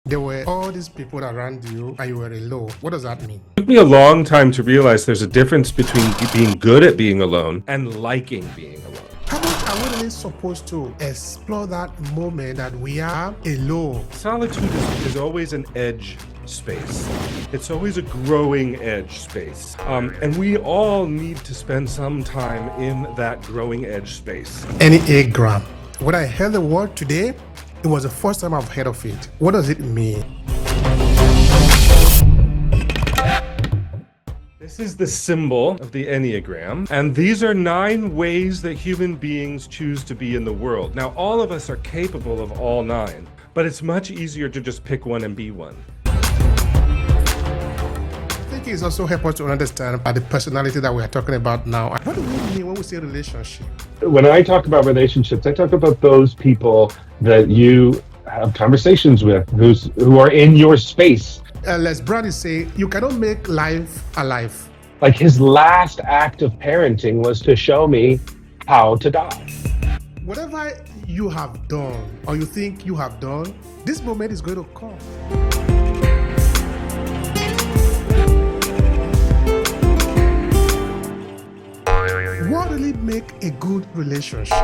There were all these people around you and you were alone. What does that mean? It took me a long time to realize there's a difference between being good at being alone and liking being alone. How much are we really supposed to explore that moment that we are alone? Solitude is always an edge space. It's always a growing edge space. And we all need to spend some time in that growing edge space. Enneagram. When I heard the word today, it was the first time I've heard of it. What does it mean? This is the symbol of the Enneagram, and these are 9 ways that human beings choose to be in the world. Now, all of us are capable of all 9, but it's much easier to just pick one and be one. I think it's also helpful to understand the personality that we are talking about now. What do we mean when we say relationship? When I talk about relationships, I talk about those people that you have conversations with, who are in your space. Les Brown is saying, you cannot make life alive. Like his last act of parenting was to show me how to die. Whatever you have done or you think you have done, this moment is going to come. What really make a good relationship?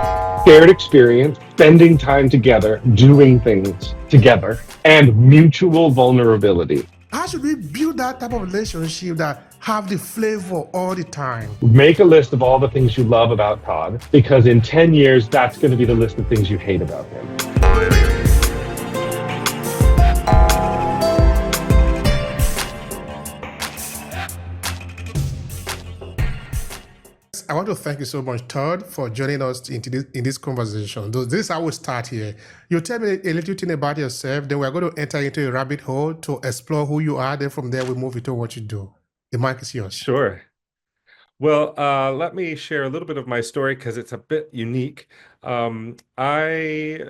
Shared experience, spending time together, doing things together, and mutual vulnerability. How should we build that type of relationship that have the flavor all the time? Make a list of all the things you love about Todd, because in 10 years, that's going to be the list of things you hate about him. I want to thank you so much, Todd, for joining us in this conversation. This is how we start here. You tell me a little thing about yourself, then we're going to enter into a rabbit hole to explore who you are. Then from there, we move into what you do. The mic is yours. Sure. Well, let me share a little bit of my story because it's a bit unique. I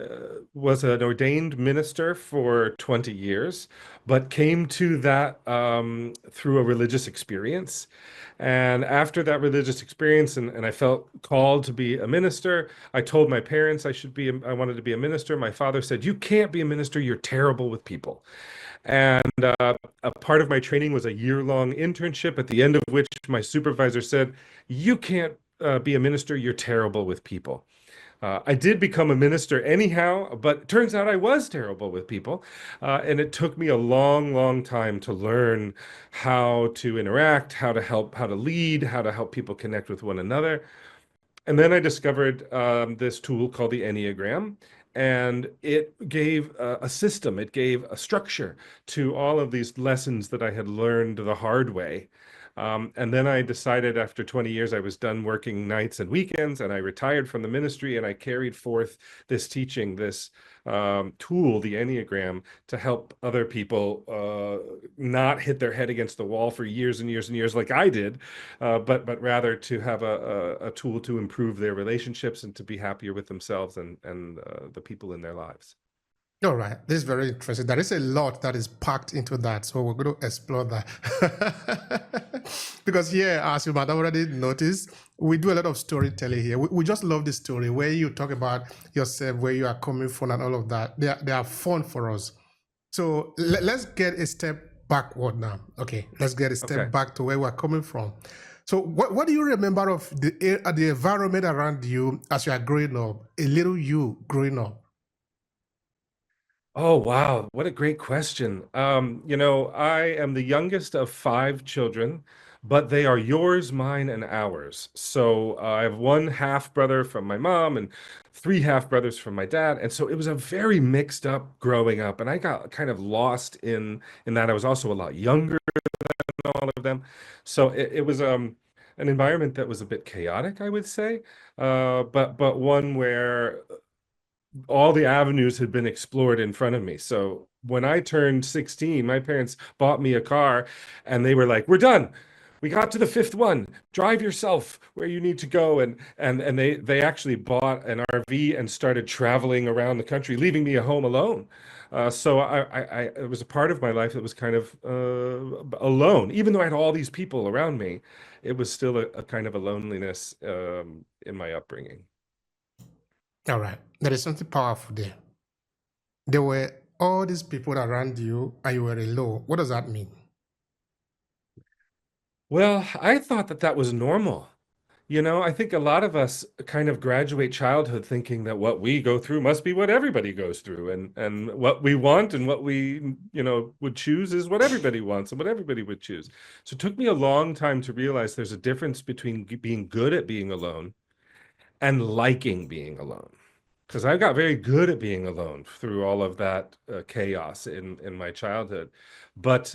was an ordained minister for 20 years, but came to that through a religious experience. And after that religious experience, and I felt called to be a minister, I told my parents I wanted to be a minister. My father said, "You can't be a minister, you're terrible with people." And a part of my training was a year-long internship, at the end of which my supervisor said, "You can't be a minister, you're terrible with people." I did become a minister anyhow, but it turns out I was terrible with people. And it took me a long, long time to learn how to interact, how to help, how to lead, how to help people connect with one another. And then I discovered this tool called the Enneagram, and it gave a system, it gave a structure to all of these lessons that I had learned the hard way. And then I decided after 20 years, I was done working nights and weekends, and I retired from the ministry, and I carried forth this teaching, this tool, the Enneagram, to help other people not hit their head against the wall for years and years and years like I did, but rather to have a tool to improve their relationships and to be happier with themselves and the people in their lives. All right. This is very interesting. There is a lot that is packed into that. So we're going to explore that. Because here, as you might have already noticed, we do a lot of storytelling here. We just love the story where you talk about yourself, where you are coming from and all of that. They are fun for us. So let's get a step backward now. Okay. Let's get a step back to where we're coming from. So what do you remember of the environment around you as you are growing up, a little you growing up? Oh, wow. What a great question. I am the youngest of 5 children, but they are yours, mine, and ours. So I have 1 half brother from my mom and 3 half brothers from my dad. And so it was a very mixed up growing up. And I got kind of lost in that. I was also a lot younger than all of them. So it was an environment that was a bit chaotic, I would say, but one where all the avenues had been explored in front of me. So when I turned 16, my parents bought me a car and they were like, "We're done. We got to the 5th one. Drive yourself where you need to go." And they actually bought an RV and started traveling around the country, leaving me at home alone. So I it was a part of my life that was kind of alone. Even though I had all these people around me, it was still a kind of a loneliness in my upbringing. All right. There is something powerful there. There were all these people around you and you were alone. What does that mean? Well, I thought that that was normal. I think a lot of us kind of graduate childhood thinking that what we go through must be what everybody goes through, and what we want and what we, would choose is what everybody wants and what everybody would choose. So it took me a long time to realize there's a difference between being good at being alone and liking being alone. Because I got very good at being alone through all of that chaos in my childhood. But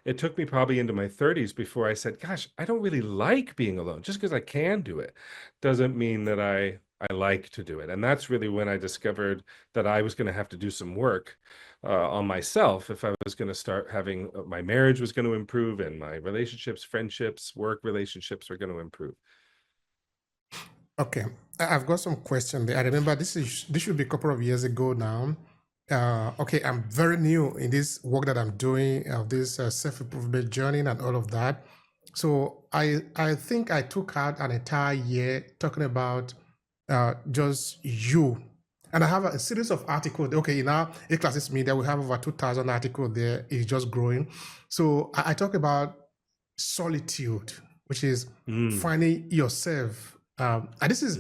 it took me probably into my 30s before I said, gosh, I don't really like being alone. Just because I can do it doesn't mean that I like to do it. And that's really when I discovered that I was going to have to do some work on myself if I was going to start having my marriage was going to improve and my relationships, friendships, work relationships are going to improve. Okay, I've got some question there. I remember this should be a couple of years ago now. Okay, I'm very new in this work that I'm doing of this self-improvement journey and all of that. So I think I took out an entire year talking about just you. And I have a series of articles. Okay, in our A-Classes Media, we have over 2,000 articles there. It's just growing. So I talk about solitude, which is finding yourself. And this is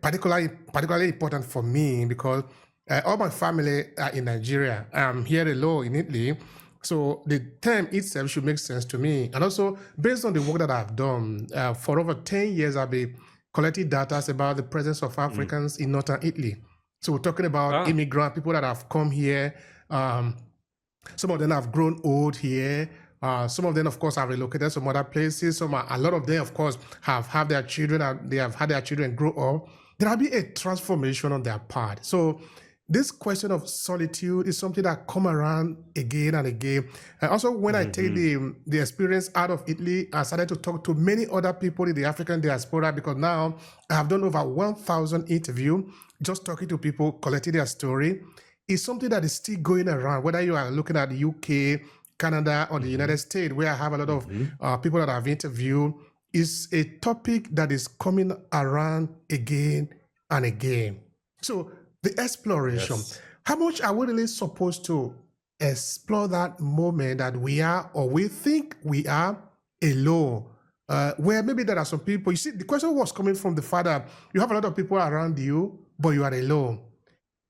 particularly important for me because all my family are in Nigeria. I'm here alone in Italy. So the term itself should make sense to me. And also, based on the work that I've done, for over 10 years, I've been collecting data about the presence of Africans in northern Italy. So we're talking about immigrant people that have come here. Some of them have grown old here. Some of them, of course, have relocated some other places. A lot of them, of course, have their children, and they have had their children grow up. There will be a transformation on their part. So this question of solitude is something that come around again and again. And also, when I take the experience out of Italy, I started to talk to many other people in the African diaspora because now I have done over 1,000 interviews, just talking to people, collecting their story. It's something that is still going around, whether you are looking at the UK, Canada, or the United States, where I have a lot of people that I've interviewed. Is a topic that is coming around again and again. So the exploration, how much are we really supposed to explore that moment that we are, or we think we are alone, where maybe there are some people, you see, the question was coming from the fact that you have a lot of people around you, but you are alone.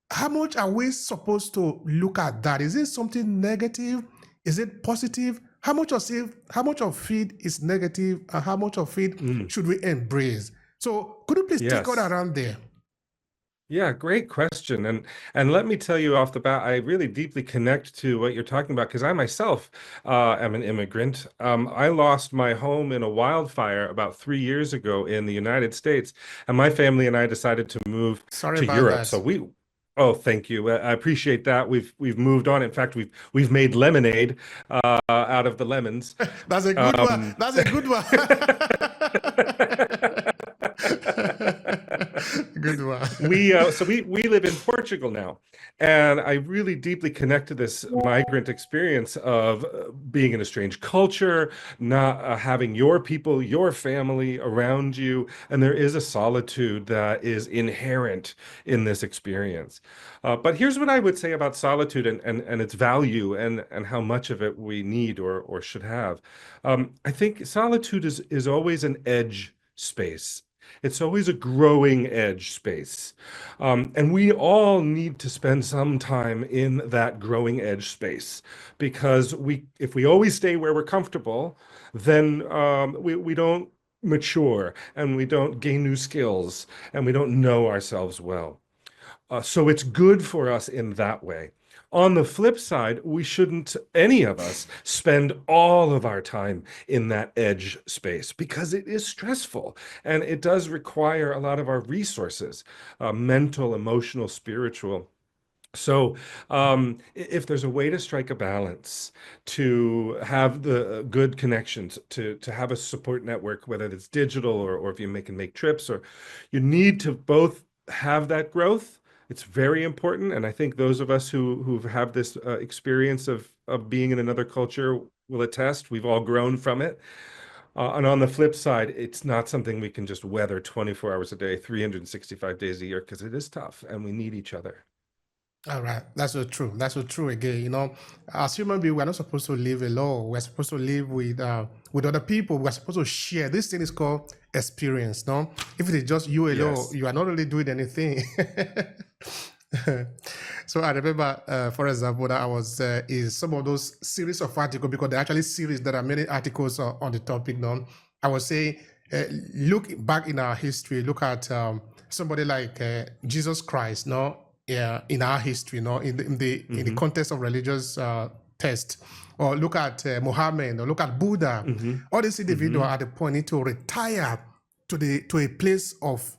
How much are we supposed to look at that? Is it something negative? Is it positive? How much of it is negative, and how much of it should we embrace? So could you please take out around there? Yeah, great question. And let me tell you off the bat, I really deeply connect to what you're talking about because I myself am an immigrant. I lost my home in a wildfire about 3 years ago in the United States, and my family and I decided to move to Europe. So oh, thank you. I appreciate that. We've moved on. In fact, we've made lemonade out of the lemons. That's a good one. That's a good one. Good one. We live in Portugal now, and I really deeply connect to this migrant experience of being in a strange culture, not having your people, your family around you, and there is a solitude that is inherent in this experience. But here's what I would say about solitude and its value and how much of it we need or should have. I think solitude is always an edge space. It's always a growing edge space. And we all need to spend some time in that growing edge space because if we always stay where we're comfortable, then we don't mature and we don't gain new skills and we don't know ourselves well. So it's good for us in that way. On the flip side, we shouldn't, any of us, spend all of our time in that edge space because it is stressful and it does require a lot of our resources, mental, emotional, spiritual. So if there's a way to strike a balance, to have the good connections, to have a support network, whether it's digital or if you can make trips, or you need to both have that growth. It's very important, and I think those of us who have this experience of being in another culture will attest. We've all grown from it. And on the flip side, it's not something we can just weather 24 hours a day, 365 days a year, because it is tough, and we need each other. All right, that's so true. That's so true again. As human beings, we're not supposed to live alone. We're supposed to live with other people. We're supposed to share. This thing is called experience. No, if it is just you alone, Yes. you are not really doing anything. So I remember, for example, that I was in some of those series of articles, because there are actually series. There are many articles on the topic. No, I was saying, look back in our history. Look at somebody like Jesus Christ. No, yeah, in our history. No, in the context of religious test, or look at Muhammad, or look at Buddha. All these individuals at the point need to retire to a place of